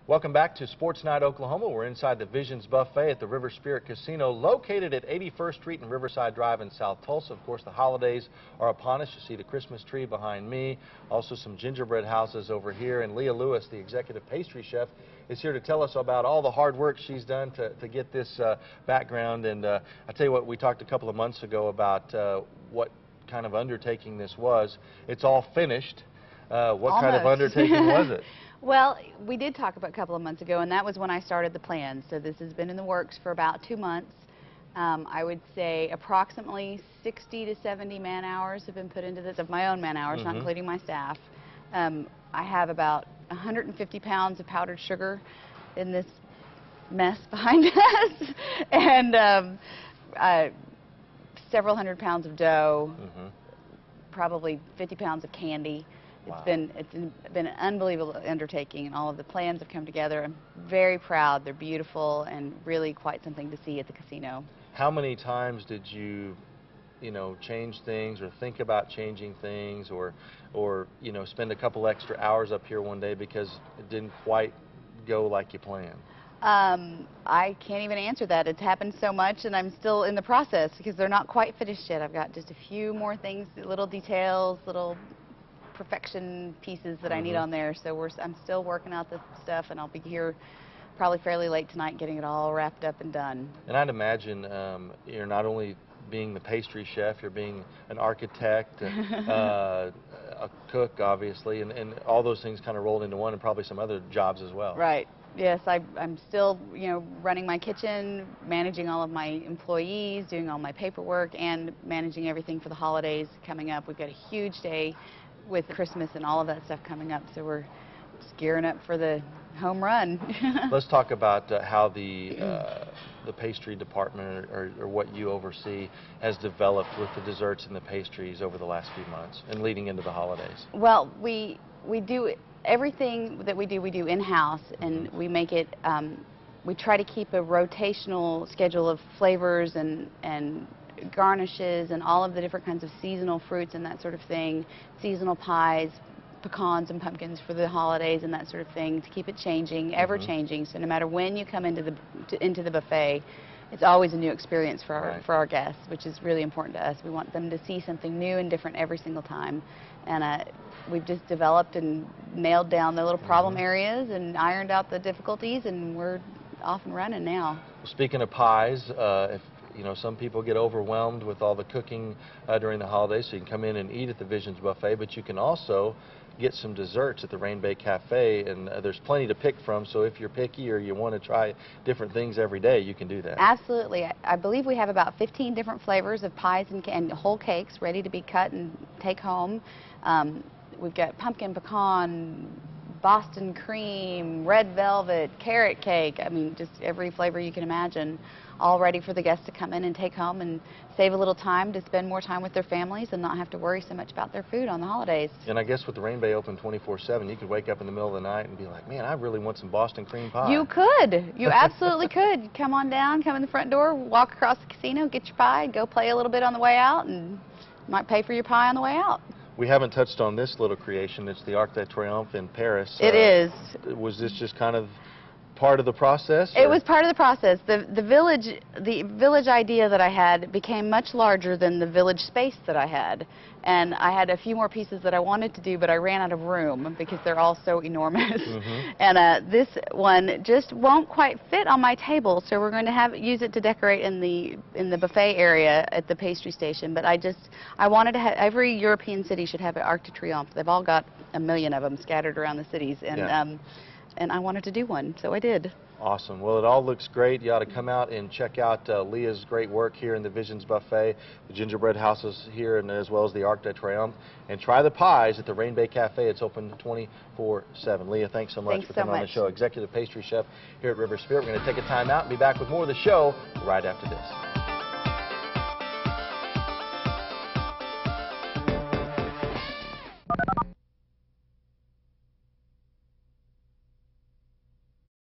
Welcome back to Sports Night Oklahoma. We're inside the Visions Buffet at the River Spirit Casino, located at 81st Street and Riverside Drive in South Tulsa. Of course, the holidays are upon us. You see the Christmas tree behind me, also some gingerbread houses over here, and Lia Lewis, the executive pastry chef, is here to tell us about all the hard work she's done to get this background. And I tell you what, we talked a couple of months ago about what kind of undertaking this was. It's all finished. What kind of undertaking was it? Well, we did talk about a couple of months ago, and that was when I started the plan. So this has been in the works for about 2 months. I would say approximately 60 to 70 man hours have been put into this, of my own man hours, not including my staff. I have about 150 pounds of powdered sugar in this mess behind us, and several hundred pounds of dough, probably 50 pounds of candy. Wow. It's been an unbelievable undertaking, and all of the plans have come together. I'm very proud. They're beautiful and really quite something to see at the casino. How many times did you change things or think about changing things, or spend a couple extra hours up here one day because it didn't quite go like you planned? I can't even answer that. It's happened so much, and I'm still in the process because they're not quite finished yet. I've got just a few more things, little details, little perfection pieces that I need on there. So I'm still working out this stuff, and I'll be here probably fairly late tonight getting it all wrapped up and done. And I'd imagine you're not only being the pastry chef, you're being an architect, a cook, obviously, and all those things kind of rolled into one, and probably some other jobs as well. Right. Yes, I'm still, running my kitchen, managing all of my employees, doing all my paperwork, and managing everything for the holidays coming up. We've got a huge day with Christmas and all of that stuff coming up, so we're just gearing up for the home run. Let's talk about how the pastry department, or what you oversee, has developed with the desserts and the pastries over the last few months and leading into the holidays. Well, we do everything that we do in-house, and we make it, we try to keep a rotational schedule of flavors and garnishes and all of the different kinds of seasonal fruits and that sort of thing, seasonal pies, pecans and pumpkins for the holidays and that sort of thing, to keep it changing, ever changing. So no matter when you come into the buffet, it's always a new experience for our guests, which is really important to us. We want them to see something new and different every single time, and we've just developed and nailed down the little problem areas and ironed out the difficulties, and we're off and running now. Well, speaking of pies, if some people get overwhelmed with all the cooking during the holidays, so you can come in and eat at the Visions Buffet, but you can also get some desserts at the Rain Bay Cafe, and there's plenty to pick from, so if you're picky or you want to try different things every day, you can do that. Absolutely. I believe we have about 15 different flavors of pies and whole cakes ready to be cut and take home. We've got pumpkin, pecan, Boston cream, red velvet, carrot cake. I mean, just every flavor you can imagine, all ready for the guests to come in and take home and save a little time to spend more time with their families and not have to worry so much about their food on the holidays. And I guess with the Rain Bay open 24/7, you could wake up in the middle of the night and be like, man, I really want some Boston cream pie. You could. You absolutely could. Come on down, come in the front door, walk across the casino, get your pie, go play a little bit on the way out, and you might pay for your pie on the way out. We haven't touched on this little creation. It's the Arc de Triomphe in Paris. It is. Was this just kind of part of the process? It was part of the process. The village idea that I had became much larger than the village space that I had, and I had a few more pieces that I wanted to do, but I ran out of room because they're all so enormous. And this one just won't quite fit on my table, so we're going to use it to decorate in the buffet area at the pastry station. But I wanted to have, every European city should have an Arc de Triomphe. They've all got a million of them scattered around the cities, and and I wanted to do one, so I did. Awesome. Well, it all looks great. You ought to come out and check out Lia's great work here in the Visions Buffet, the gingerbread houses here, and as well as the Arc de Triomphe, and try the pies at the Rain Bay Cafe. It's open 24/7. Lia, thanks so much for coming on the show. Executive pastry chef here at River Spirit. We're going to take a time out and be back with more of the show right after this.